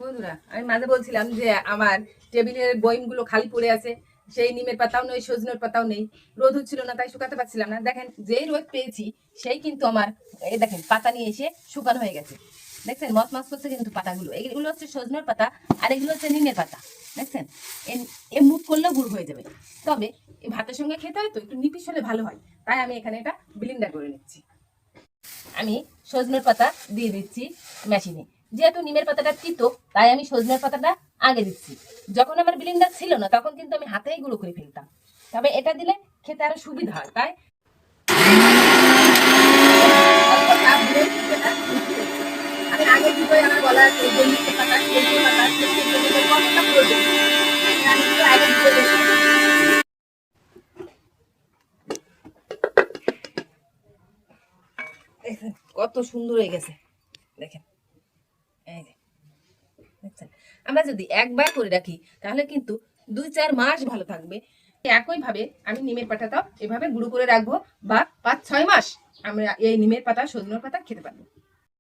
বন্ধুরা, আমি মাঝে বলছিলাম যে আমার টেবিলের বয়মগুলো খালি পড়ে আছে, সেই নিমের পাতাও নেই, সজনের পাতাও নেই। রোদ হচ্ছিল না, তাই শুকাতে পারছিলাম না। দেখেন, যেই রোদ পেয়েছি সেই কিন্তু আমার এই দেখেন পাতা নিয়ে এসে শুকানো হয়ে গেছে। দেখছেন মত মাছ করছে কিন্তু পাতাগুলো, এগুলো হচ্ছে সজনের পাতা আর এগুলো হচ্ছে নিমের পাতা। দেখছেন, এ মুখ করলেও গুড় হয়ে যাবে। তবে এই ভাতের সঙ্গে খেতে হয় তো একটু নিপিস হলে ভালো হয়, তাই আমি এখানে এটা ব্লেন্ডার করে নিচ্ছি। আমি সজনের পাতা দিয়ে দিচ্ছি মেশিনে। যেহেতু নিমের পাতাটা তিতো, তাই আমি সজনের পাতাটা আগে দিচ্ছি। যখন আমার ব্লেন্ডার ছিল না তখন কিন্তু আমি হাতেই গুঁড়ো করে ফেলতাম, তবে এটা দিলে খেতে আরো সুবিধা হয়। তাই অল্প চাপ দিলেই কিন্তু এটা মিশে যাচ্ছে। আমি আগে ভিডিওয় আমার বলা আছে যে নিমের পাতা, সজনের পাতা, সজনের পাতা কতটা প্রয়োজন, আমি কিন্তু আগে ভিডিও দেখি। দেখেন কত সুন্দর হয়ে গেছে। দেখেন, এই যে দেখছেন, আমরা যদি একবার করে রাখি তাহলে কিন্তু 2-4 মাস ভালো থাকবে। একই ভাবে আমি নিমের পাতাটাও এভাবে গুঁড়ো করে রাখবো, বা 5-6 মাস আমরা এই নিমের পাতা, সজনের পাতা খেতে পারবো।